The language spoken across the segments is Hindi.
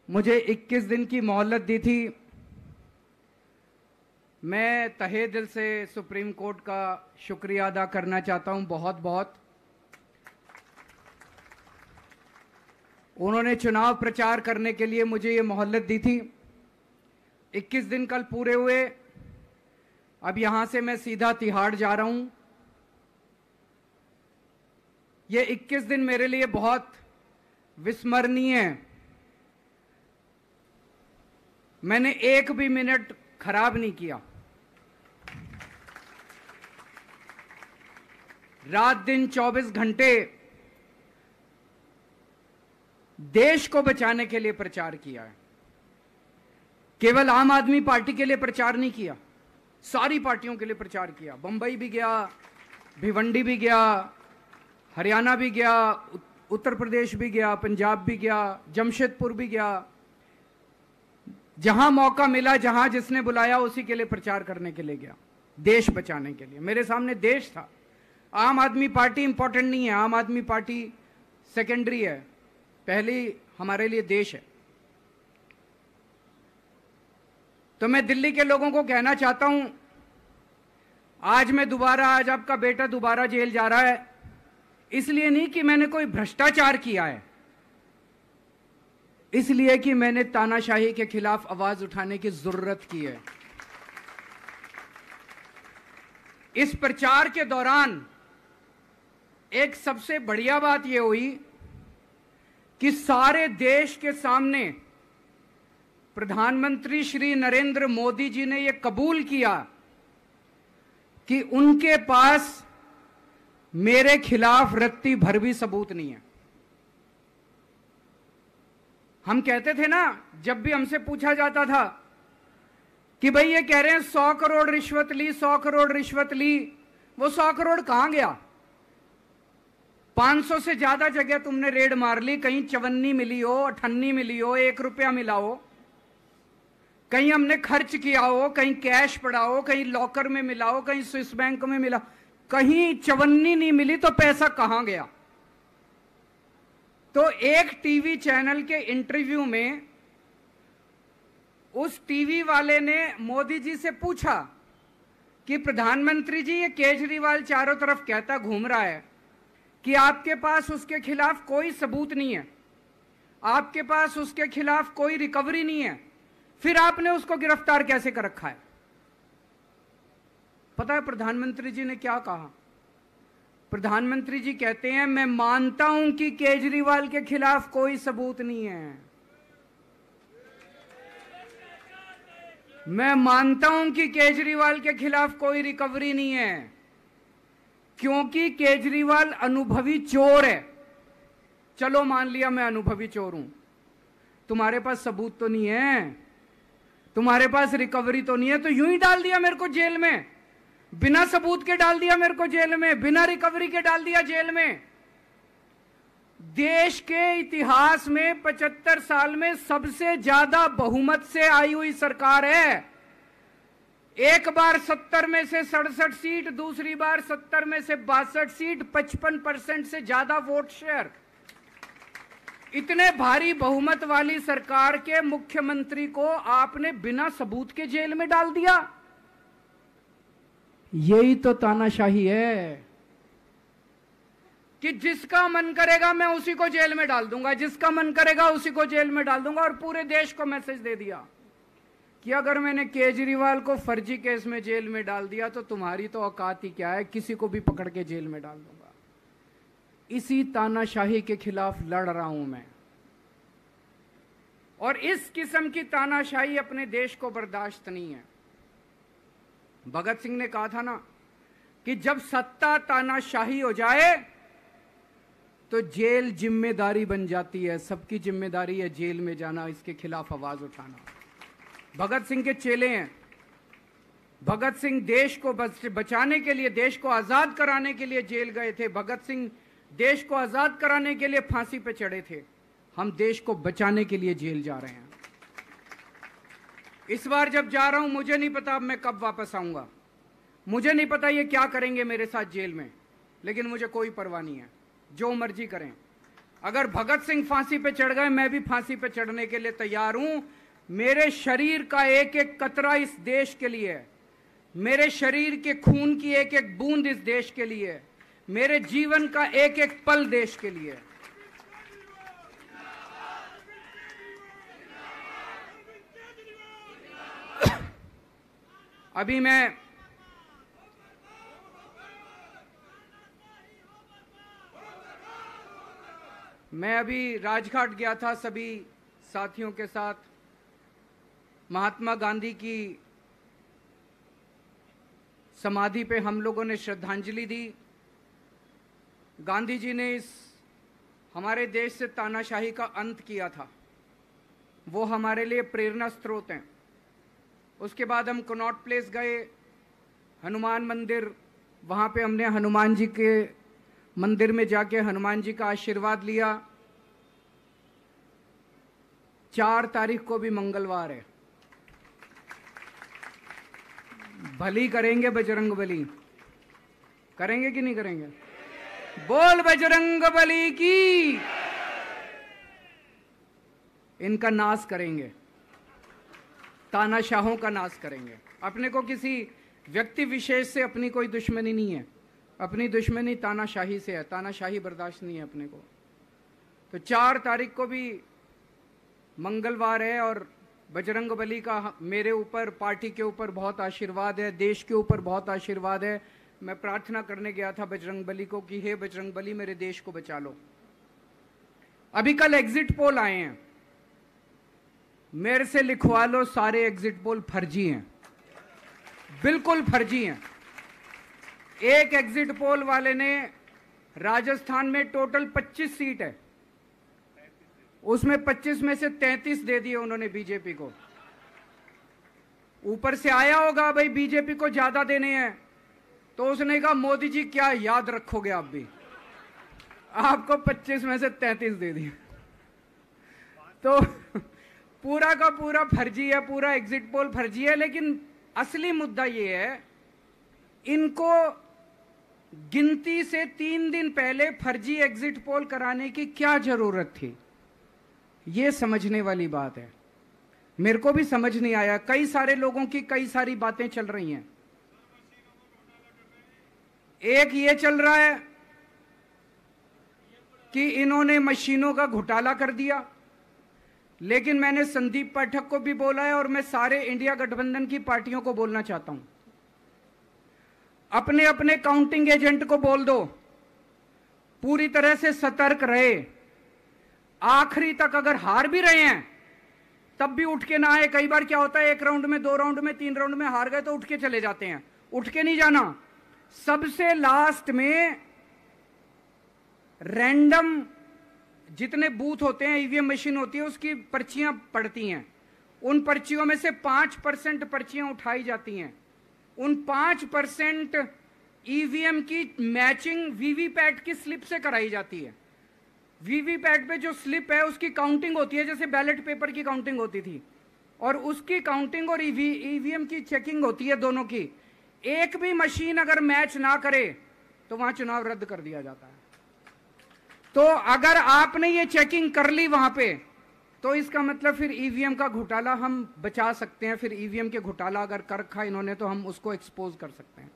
मुझे 21 दिन की मोहलत दी थी। मैं तहे दिल से सुप्रीम कोर्ट का शुक्रिया अदा करना चाहता हूं, बहुत बहुत। उन्होंने चुनाव प्रचार करने के लिए मुझे ये मोहलत दी थी। 21 दिन कल पूरे हुए। अब यहां से मैं सीधा तिहाड़ जा रहा हूं। ये 21 दिन मेरे लिए बहुत विस्मरणीय है। मैंने एक भी मिनट खराब नहीं किया। रात दिन 24 घंटे देश को बचाने के लिए प्रचार किया है। केवल आम आदमी पार्टी के लिए प्रचार नहीं किया, सारी पार्टियों के लिए प्रचार किया। बंबई भी गया, भिवंडी भी गया, हरियाणा भी गया, उत्तर प्रदेश भी गया, पंजाब भी गया, जमशेदपुर भी गया। जहां मौका मिला, जहां जिसने बुलाया, उसी के लिए प्रचार करने के लिए गया, देश बचाने के लिए। मेरे सामने देश था। आम आदमी पार्टी इंपॉर्टेंट नहीं है, आम आदमी पार्टी सेकेंडरी है, पहली हमारे लिए देश है। तो मैं दिल्ली के लोगों को कहना चाहता हूं, आज आपका बेटा दोबारा जेल जा रहा है, इसलिए नहीं कि मैंने कोई भ्रष्टाचार किया है, इसलिए कि मैंने तानाशाही के खिलाफ आवाज उठाने की जरूरत की है। इस प्रचार के दौरान एक सबसे बढ़िया बात यह हुई कि सारे देश के सामने प्रधानमंत्री श्री नरेंद्र मोदी जी ने यह कबूल किया कि उनके पास मेरे खिलाफ रत्ती भर भी सबूत नहीं है। हम कहते थे ना, जब भी हमसे पूछा जाता था कि भाई ये कह रहे हैं 100 करोड़ रिश्वत ली, 100 करोड़ रिश्वत ली, वो 100 करोड़ कहां गया? 500 से ज्यादा जगह तुमने रेड मार ली, कहीं चवन्नी मिली हो, अठन्नी मिली हो, 1 रुपया मिला हो, कहीं हमने खर्च किया हो, कहीं कैश पड़ा हो, कहीं लॉकर में मिला हो, कहीं स्विस बैंक में मिला, कहीं चवन्नी नहीं मिली, तो पैसा कहां गया? तो एक टीवी चैनल के इंटरव्यू में उस टीवी वाले ने मोदी जी से पूछा कि प्रधानमंत्री जी, ये केजरीवाल चारों तरफ कहता घूम रहा है कि आपके पास उसके खिलाफ कोई सबूत नहीं है, आपके पास उसके खिलाफ कोई रिकवरी नहीं है, फिर आपने उसको गिरफ्तार कैसे कर रखा है? पता है प्रधानमंत्री जी ने क्या कहा? प्रधानमंत्री जी कहते हैं, मैं मानता हूं कि केजरीवाल के खिलाफ कोई सबूत नहीं है, मैं मानता हूं कि केजरीवाल के खिलाफ कोई रिकवरी नहीं है, क्योंकि केजरीवाल अनुभवी चोर है। चलो मान लिया मैं अनुभवी चोर हूं, तुम्हारे पास सबूत तो नहीं है, तुम्हारे पास रिकवरी तो नहीं है, तो यूं ही डाल दिया मेरे को जेल में, बिना सबूत के डाल दिया मेरे को जेल में, बिना रिकवरी के डाल दिया जेल में। देश के इतिहास में 75 साल में सबसे ज्यादा बहुमत से आई हुई सरकार है। एक बार 70 में से 67 सीट, दूसरी बार 70 में से 62 सीट, 55% से ज्यादा वोट शेयर। इतने भारी बहुमत वाली सरकार के मुख्यमंत्री को आपने बिना सबूत के जेल में डाल दिया। यही तो तानाशाही है कि जिसका मन करेगा मैं उसी को जेल में डाल दूंगा, जिसका मन करेगा उसी को जेल में डाल दूंगा। और पूरे देश को मैसेज दे दिया कि अगर मैंने केजरीवाल को फर्जी केस में जेल में डाल दिया तो तुम्हारी तो औकात ही क्या है, किसी को भी पकड़ के जेल में डाल दूंगा। इसी तानाशाही के खिलाफ लड़ रहा हूं मैं, और इस किस्म की तानाशाही अपने देश को बर्दाश्त नहीं है। भगत सिंह ने कहा था ना कि जब सत्ता तानाशाही हो जाए तो जेल जिम्मेदारी बन जाती है, सबकी जिम्मेदारी है जेल में जाना, इसके खिलाफ आवाज उठाना। भगत सिंह के चेले हैं। भगत सिंह देश को बचाने के लिए, देश को आजाद कराने के लिए जेल गए थे। भगत सिंह देश को आजाद कराने के लिए फांसी पे चढ़े थे। हम देश को बचाने के लिए जेल जा रहे हैं। इस बार जब जा रहा हूं, मुझे नहीं पता अब मैं कब वापस आऊंगा, मुझे नहीं पता ये क्या करेंगे मेरे साथ जेल में, लेकिन मुझे कोई परवाह नहीं है, जो मर्जी करें। अगर भगत सिंह फांसी पे चढ़ गए, मैं भी फांसी पे चढ़ने के लिए तैयार हूं। मेरे शरीर का एक एक कतरा इस देश के लिए है, मेरे शरीर के खून की एक एक बूंद इस देश के लिए है, मेरे जीवन का एक एक पल देश के लिए। अभी मैं अभी राजघाट गया था सभी साथियों के साथ। महात्मा गांधी की समाधि पे हम लोगों ने श्रद्धांजलि दी। गांधी जी ने इस हमारे देश से तानाशाही का अंत किया था, वो हमारे लिए प्रेरणा स्रोत हैं। उसके बाद हम कनॉट प्लेस गए, हनुमान मंदिर, वहाँ पे हमने हनुमान जी के मंदिर में जाके हनुमान जी का आशीर्वाद लिया। 4 तारीख को भी मंगलवार है, भली करेंगे बजरंग बली, करेंगे कि नहीं करेंगे? बोल बजरंग बली की। इनका नाश करेंगे, तानाशाहों का नाश करेंगे। अपने को किसी व्यक्ति विशेष से अपनी कोई दुश्मनी नहीं है, अपनी दुश्मनी तानाशाही से है। तानाशाही बर्दाश्त नहीं है अपने को। तो 4 तारीख को भी मंगलवार है और बजरंग बली का मेरे ऊपर, पार्टी के ऊपर बहुत आशीर्वाद है, देश के ऊपर बहुत आशीर्वाद है। मैं प्रार्थना करने गया था बजरंग बली को कि हे बजरंग बली, मेरे देश को बचा लो। अभी कल एग्जिट पोल आए हैं, मेरे से लिखवा लो, सारे एग्जिट पोल फर्जी हैं, बिल्कुल फर्जी हैं। एक एग्जिट पोल वाले ने राजस्थान में टोटल 25 सीट है, उसमें 25 में से 33 दे दिए उन्होंने बीजेपी को। ऊपर से आया होगा भाई बीजेपी को ज्यादा देने हैं, तो उसने कहा मोदी जी क्या याद रखोगे आप भी, आपको 25 में से 33 दे दिए। तो पूरा का पूरा फर्जी है, पूरा एग्जिट पोल फर्जी है। लेकिन असली मुद्दा ये है, इनको गिनती से 3 दिन पहले फर्जी एग्जिट पोल कराने की क्या जरूरत थी, ये समझने वाली बात है। मेरे को भी समझ नहीं आया। कई सारे लोगों की कई सारी बातें चल रही हैं। एक ये चल रहा है कि इन्होंने मशीनों का घोटाला कर दिया, लेकिन मैंने संदीप पाठक को भी बोला है और मैं सारे इंडिया गठबंधन की पार्टियों को बोलना चाहता हूं, अपने अपने काउंटिंग एजेंट को बोल दो, पूरी तरह से सतर्क रहे। आखिरी तक अगर हार भी रहे हैं तब भी उठ के ना आए। कई बार क्या होता है, 1 राउंड में, 2 राउंड में, 3 राउंड में हार गए तो उठ के चले जाते हैं। उठ के नहीं जाना। सबसे लास्ट में रैंडम जितने बूथ होते हैं, ईवीएम मशीन होती है, उसकी पर्चियां पड़ती हैं। उन पर्चियों में से 5% पर्चियां उठाई जाती हैं। उन 5% ईवीएम की मैचिंग वीवीपैट की स्लिप से कराई जाती है। वीवीपैट पे जो स्लिप है उसकी काउंटिंग होती है, जैसे बैलेट पेपर की काउंटिंग होती थी, और उसकी काउंटिंग और ईवीएम की चेकिंग होती है दोनों की। एक भी मशीन अगर मैच ना करे तो वहां चुनाव रद्द कर दिया जाता है। तो अगर आपने ये चेकिंग कर ली वहां पे, तो इसका मतलब फिर ईवीएम का घोटाला हम बचा सकते हैं। फिर ईवीएम के घोटाला अगर कर रखा इन्होंने तो हम उसको एक्सपोज कर सकते हैं।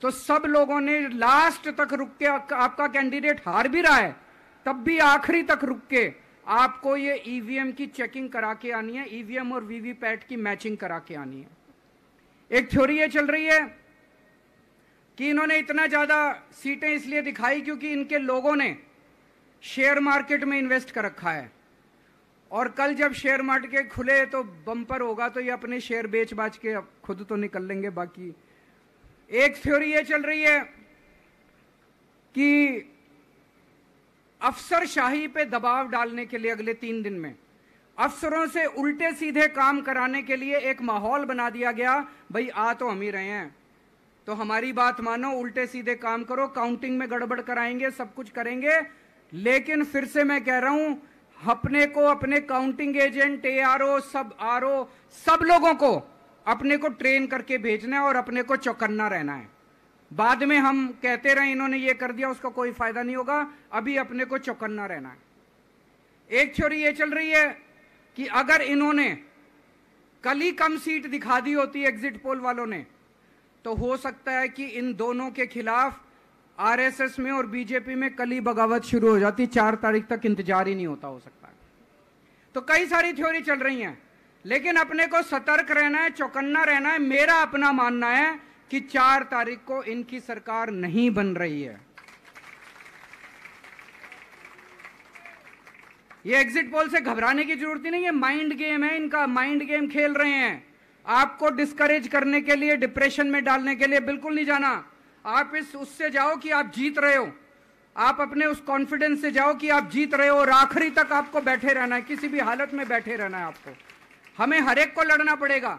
तो सब लोगों ने लास्ट तक रुक के, आपका कैंडिडेट हार भी रहा है तब भी आखिरी तक रुक के आपको ये ईवीएम की चेकिंग करा के आनी है, ईवीएम और वीवीपैट की मैचिंग करा के आनी है। एक थ्योरी ये चल रही है कि इन्होंने इतना ज्यादा सीटें इसलिए दिखाई क्योंकि इनके लोगों ने शेयर मार्केट में इन्वेस्ट कर रखा है, और कल जब शेयर मार्केट खुले तो बम्पर होगा तो ये अपने शेयर बेच बाच के खुद तो निकल लेंगे। बाकी एक थ्योरी ये चल रही है कि अफसरशाही पे दबाव डालने के लिए अगले 3 दिन में अफसरों से उल्टे सीधे काम कराने के लिए एक माहौल बना दिया गया। भाई आ तो हम ही रहे हैं, तो हमारी बात मानो, उल्टे सीधे काम करो, काउंटिंग में गड़बड़ कराएंगे, सब कुछ करेंगे। लेकिन फिर से मैं कह रहा हूं, अपने को, अपने काउंटिंग एजेंट, एआरओ, सब आरओ, सब लोगों को अपने को ट्रेन करके भेजना है और अपने को चौकन्ना रहना है। बाद में हम कहते रहे इन्होंने ये कर दिया, उसका कोई फायदा नहीं होगा। अभी अपने को चौकन्ना रहना है। एक थ्योरी ये चल रही है कि अगर इन्होंने कल ही कम सीट दिखा दी होती एग्जिट पोल वालों ने, तो हो सकता है कि इन दोनों के खिलाफ आरएसएस में और बीजेपी में कल ही बगावत शुरू हो जाती, 4 तारीख तक इंतजार ही नहीं होता, हो सकता है। तो कई सारी थ्योरी चल रही हैं, लेकिन अपने को सतर्क रहना है, चौकन्ना रहना है। मेरा अपना मानना है कि 4 तारीख को इनकी सरकार नहीं बन रही है। ये एग्जिट पोल से घबराने की जरूरत ही नहीं है, माइंड गेम है इनका, माइंड गेम खेल रहे हैं। आपको डिस्करेज करने के लिए, डिप्रेशन में डालने के लिए बिल्कुल नहीं जाना। आप उससे जाओ कि आप जीत रहे हो, आप अपने उस कॉन्फिडेंस से जाओ कि आप जीत रहे हो, और आखिरी तक आपको बैठे रहना है, किसी भी हालत में बैठे रहना है आपको। हमें हर एक को लड़ना पड़ेगा।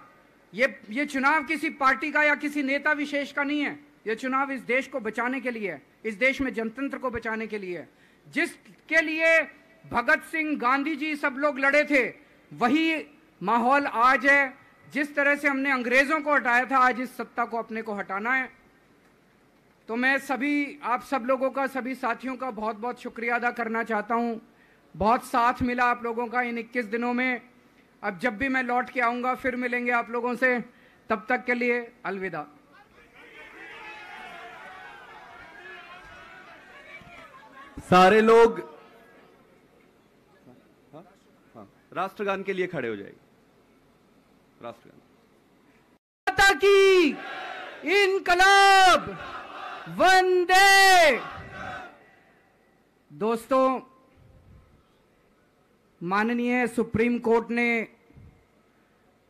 ये चुनाव किसी पार्टी का या किसी नेता विशेष का नहीं है, ये चुनाव इस देश को बचाने के लिए है, इस देश में जनतंत्र को बचाने के लिए है। जिसके लिए भगत सिंह, गांधी जी सब लोग लड़े थे, वही माहौल आज है। जिस तरह से हमने अंग्रेजों को हटाया था, आज इस सत्ता को अपने को हटाना है। तो मैं सभी आप सब लोगों का, सभी साथियों का बहुत बहुत शुक्रिया अदा करना चाहता हूं। बहुत साथ मिला आप लोगों का इन 21 दिनों में। अब जब भी मैं लौट के आऊंगा फिर मिलेंगे आप लोगों से। तब तक के लिए अलविदा। सारे लोग राष्ट्रगान के लिए खड़े हो जाएंगे। राष्ट्रगान। माता की इनकलाब, वंदे। दोस्तों, माननीय सुप्रीम कोर्ट ने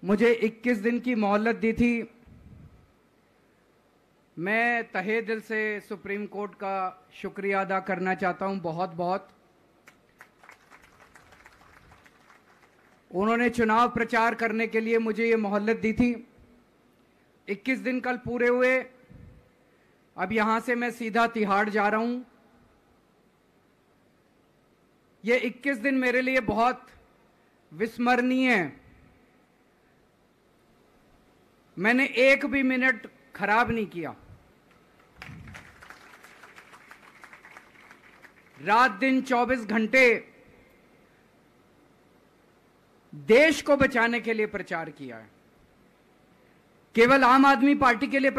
मुझे 21 दिन की मोहलत दी थी। मैं तहे दिल से सुप्रीम कोर्ट का शुक्रिया अदा करना चाहता हूं, बहुत बहुत। उन्होंने चुनाव प्रचार करने के लिए मुझे ये मोहलत दी थी। 21 दिन कल पूरे हुए। अब यहां से मैं सीधा तिहाड़ जा रहा हूं। ये 21 दिन मेरे लिए बहुत विस्मरणीय है। मैंने एक भी मिनट खराब नहीं किया। रात दिन 24 घंटे देश को बचाने के लिए प्रचार किया है। केवल आम आदमी पार्टी के लिए